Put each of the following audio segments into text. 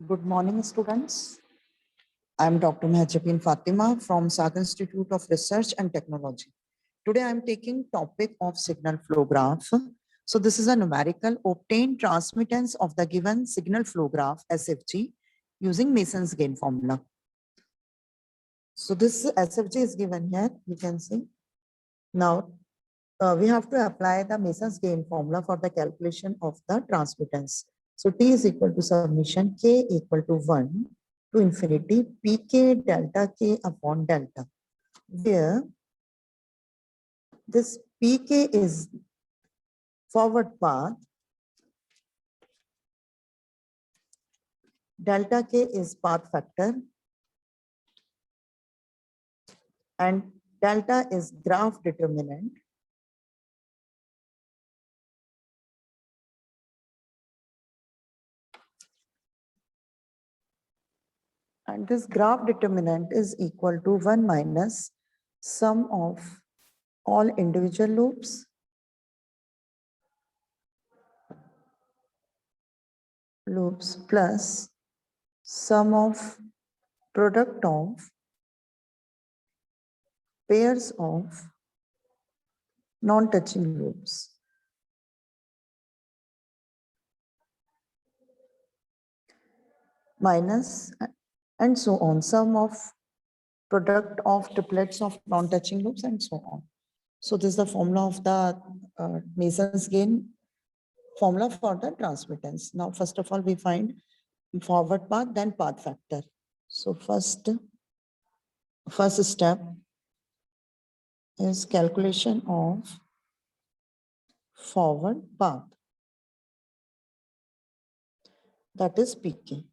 Good morning, students. I am Dr. Mahjabin Fatima from Saga Institute of Research and Technology. Today I am taking topic of signal flow graph. So this is a numerical obtain transmittance of the given signal flow graph SFG using Mason's gain formula. So this SFG is given here, you can see. Now we have to apply the Mason's gain formula for the calculation of the transmittance. So T is equal to summation K equal to 1 to infinity Pk delta K upon delta, where this Pk is forward path, delta K is path factor, and delta is graph determinant. And this graph determinant is equal to 1 minus sum of all individual loops plus sum of product of pairs of non-touching loops. Minus and so on, sum of product of triplets of non-touching loops and so on. So this is the formula of the Mason's gain formula for the transmittance. Now, first of all, we find forward path, then path factor. So first step is calculation of forward path. That is Pk.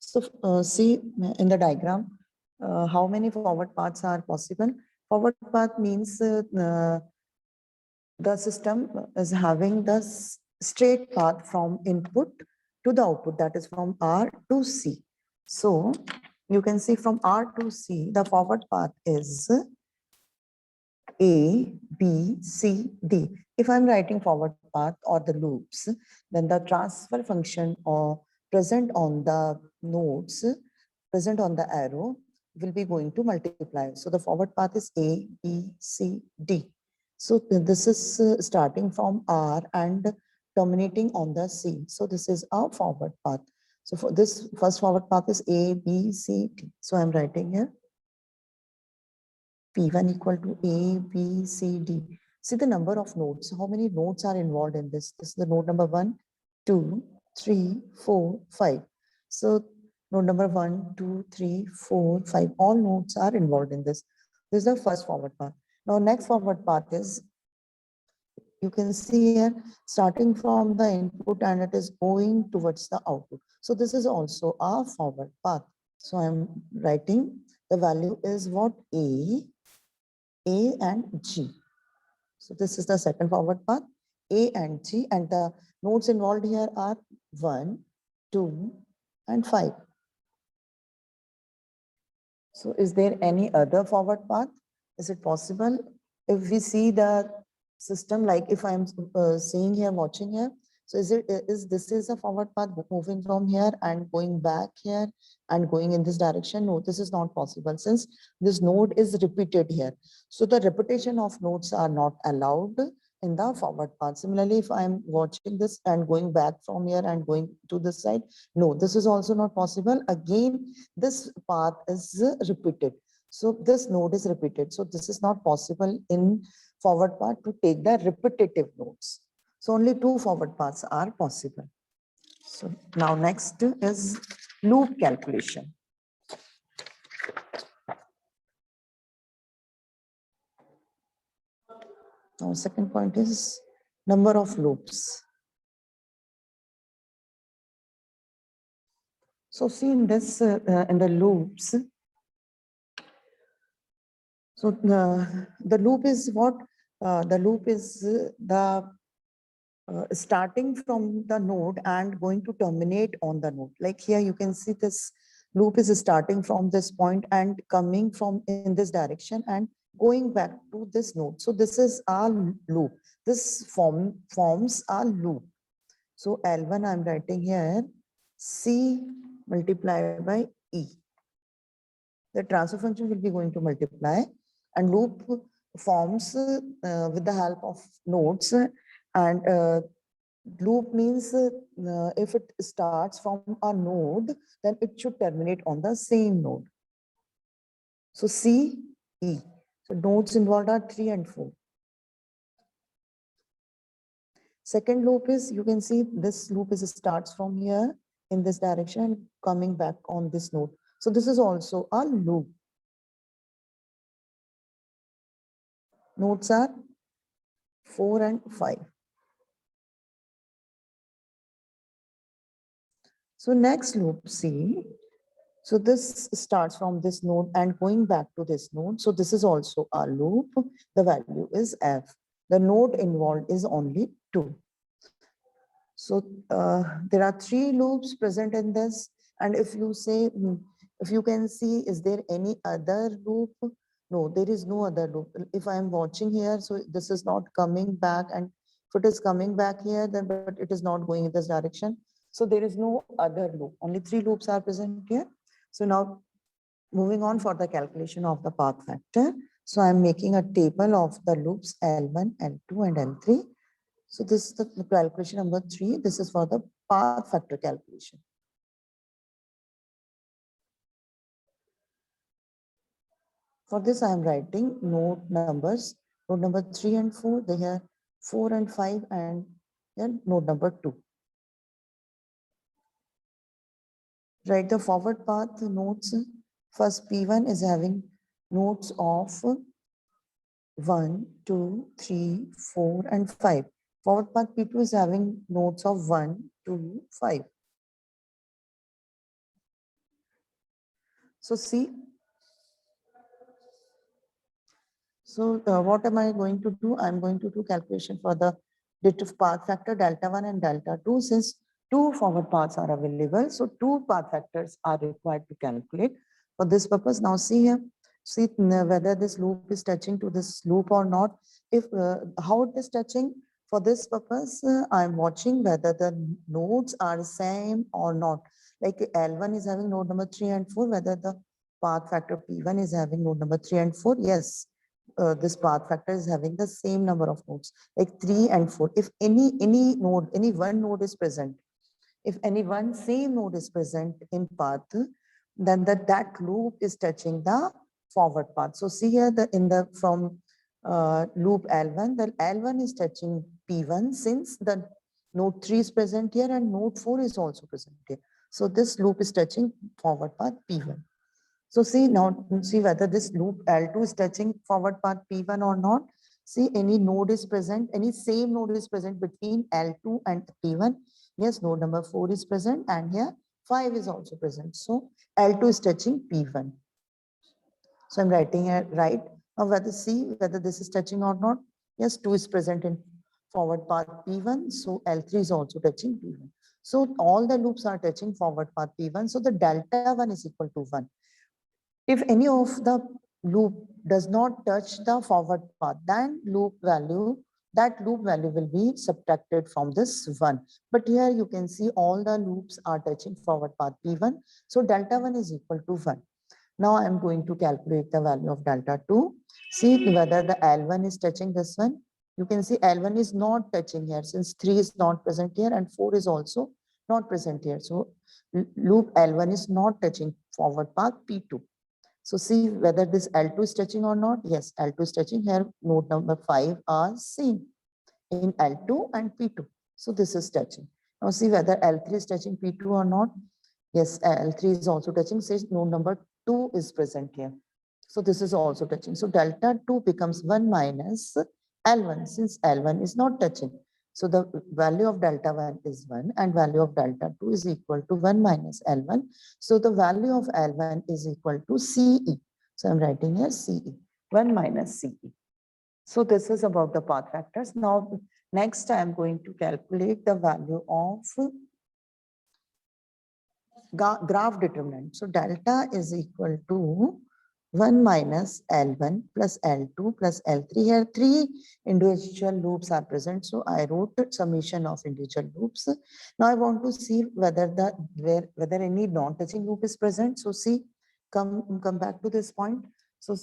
So see in the diagram how many forward paths are possible. Forward path means the system is having the straight path from input to the output, that is from R to C. So you can see from R to C, the forward path is A, B, C, D. If I'm writing forward path or the loops, then the transfer function or present on the nodes, present on the arrow will be going to multiply. So the forward path is A, B, C, D. So this is starting from R and terminating on the C. So this is our forward path. So for this first forward path is A, B, C, D. So I'm writing here P1 equal to A, B, C, D. See the number of nodes. How many nodes are involved in this? This is the node number 1, 2, 3, 4, 5. So node number 1, 2, 3, 4, 5. All nodes are involved in this. This is the first forward path. Now next forward path is, you can see here, starting from the input and it is going towards the output. So this is also a forward path. So I'm writing the value is what? A and G. So this is the second forward path, A and G, and the nodes involved here are 1, 2, and 5. So is there any other forward path? Is it possible? If we see the system, like if I'm seeing here, watching here, so is this a forward path moving from here and going back here and going in this direction? No, this is not possible since this node is repeated here. So the repetition of nodes are not allowed in the forward path. Similarly, if I'm watching this and going back from here and going to this side, no, this is also not possible. Again, this path is repeated. So this node is repeated. So this is not possible in forward path to take the repetitive nodes. So only 2 forward paths are possible. So now next is loop calculation. Now second point is number of loops. So see in this in the loops. So the loop is what? The loop is the starting from the node and going to terminate on the node. Like here you can see this loop is starting from this point and coming from in this direction and going back to this node. So this is our loop. This forms our loop. So L1 I'm writing here C multiplied by E. The transfer function will be going to multiply, and loop forms with the help of nodes, and loop means if it starts from a node, then it should terminate on the same node. So C, E. So nodes involved are 3 and 4. Second loop is, you can see this loop is starts from here in this direction and coming back on this node. So this is also a loop. Nodes are 4 and 5. So next loop C. So this starts from this node and going back to this node. So this is also a loop. The value is F. The node involved is only 2. So there are 3 loops present in this. And if you say, if you can see, is there any other loop? No, there is no other loop. If I am watching here, so this is not coming back, and if it is coming back here, then but it is not going in this direction. So there is no other loop. Only 3 loops are present here. So now moving on for the calculation of the path factor. So I'm making a table of the loops L1, L2, and L3. So this is the calculation number 3. This is for the path factor calculation. For this, I am writing node numbers. Node number 3 and 4. They have 4 and 5, and then node number 2. Write the forward path nodes. First, P1 is having nodes of 1, 2, 3, 4, and 5. Forward path P2 is having nodes of 1, 2, 5. So see, so what am I going to do? I'm going to do calculation for the predictive path factor delta 1 and delta 2. Since 2 forward paths are available, so 2 path factors are required to calculate. For this purpose, now see here, see whether this loop is touching to this loop or not. If how it is touching, for this purpose, I'm watching whether the nodes are same or not. Like L1 is having node number 3 and 4, whether the path factor P1 is having node number 3 and 4. Yes, this path factor is having the same number of nodes, like 3 and 4. If any node, any one node is present, if any one same node is present in path, then that loop is touching the forward path. So see here, the in the from loop L1, the L1 is touching P1 since the node 3 is present here and node 4 is also present here. So this loop is touching forward path P1. So see now, see whether this loop L2 is touching forward path P1 or not. See, any node is present, any same node is present between L2 and P1. Yes, node number 4 is present, and here 5 is also present. So L2 is touching P1. So I'm writing it right. Now whether see whether this is touching or not. Yes, 2 is present in forward path P1. So L3 is also touching P1. So all the loops are touching forward path P1. So the delta 1 is equal to 1. If any of the loop does not touch the forward path, then that loop value will be subtracted from this 1. But here you can see all the loops are touching forward path P1. So delta 1 is equal to 1. Now I'm going to calculate the value of delta 2. See whether the L1 is touching this one. You can see L1 is not touching here since 3 is not present here and 4 is also not present here. So loop L1 is not touching forward path P2. So see whether this L2 is touching or not. Yes, L2 is touching here. Node number 5 are same in L2 and P2. So this is touching. Now see whether L3 is touching P2 or not. Yes, L3 is also touching. Says node number 2 is present here. So this is also touching. So delta 2 becomes 1 minus L1 since L1 is not touching. So the value of delta 1 is 1 and value of delta 2 is equal to 1 minus L1. So the value of L1 is equal to CE. So I'm writing here CE, 1 minus CE. So this is about the path factors. Now, next I'm going to calculate the value of graph determinant. So delta is equal to 1 minus L1 plus L2 plus L3. Here, 3 individual loops are present. So I wrote the summation of individual loops. Now I want to see whether whether any non-touching loop is present. So see, come back to this point. So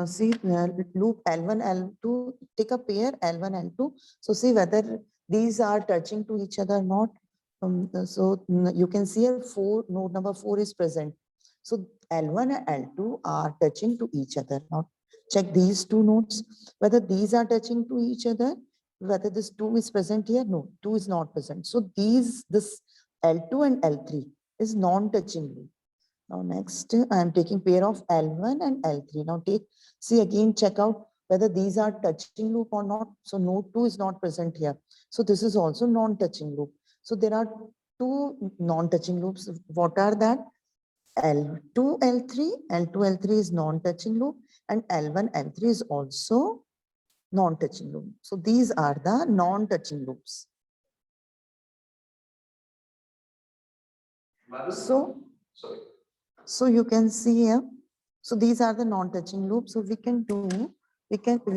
see loop L1, L2, take a pair L1, L2. So see whether these are touching to each other or not. You can see here node number 4 is present. So L1 and L2 are touching to each other. Now check these two nodes, whether these are touching to each other, whether this 2 is present here. No, 2 is not present. So this L2 and L3 is non-touching loop. Now next, I am taking pair of L1 and L3. Now see again, check out whether these are touching loop or not. So node 2 is not present here. So this is also non-touching loop. So there are two non-touching loops. What are that? L2, L3. L2, L3 is non-touching loop, and L1, L3 is also non-touching loop. So these are the non-touching loops. So you can see here. So these are the non-touching loops. So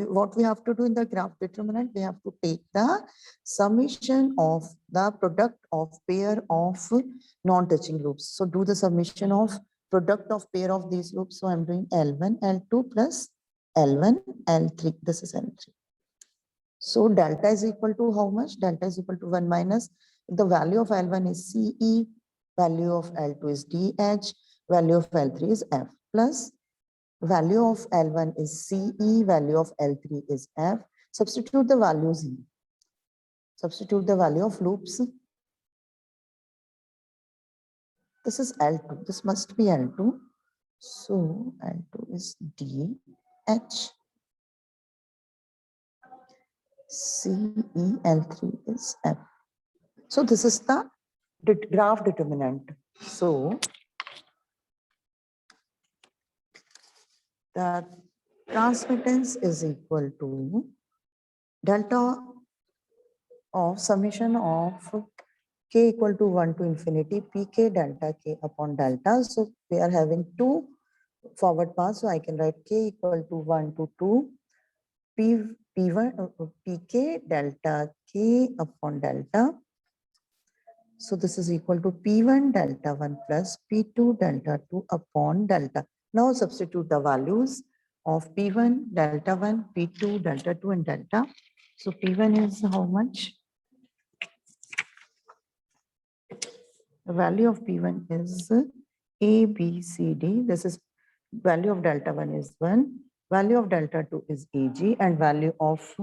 what we have to do in the graph determinant, we have to take the summation of the product of pair of non-touching loops. So do the summation of product of pair of these loops. So I'm doing L1, L2 plus L1, L3. This is L3. So delta is equal to how much? Delta is equal to 1 minus the value of L1 is CE, value of L2 is DH, value of L3 is F, plus value of L1 is CE, value of L3 is F. Substitute the values here. Substitute the value of loops. This is L2. This must be L2. So L2 is DH. CE, L3 is F. So this is the graph determinant. So the transmittance is equal to delta of summation of k equal to 1 to infinity pk delta k upon delta. So we are having two forward paths. So I can write k equal to 1 to 2 p1 pk delta k upon delta. So this is equal to P1 delta 1 plus P2 delta 2 upon delta. Now substitute the values of P1 delta 1, P2 delta 2 and delta. So P1 is how much? The value of P1 is A, B, C, D. This is value of delta 1 is 1. Value of delta 2 is AG and value of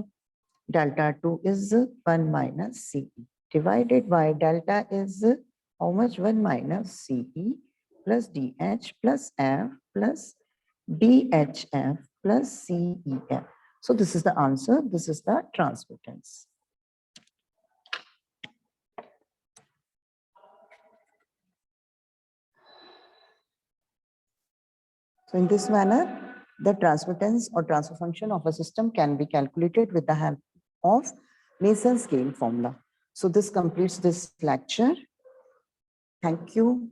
delta 2 is 1 minus CE. Divided by delta is how much? 1 minus CE plus DH plus F plus DHF plus CEF. So this is the answer. This is the transmittance. So in this manner, the transmittance or transfer function of a system can be calculated with the help of Mason's scale formula. So this completes this lecture. Thank you.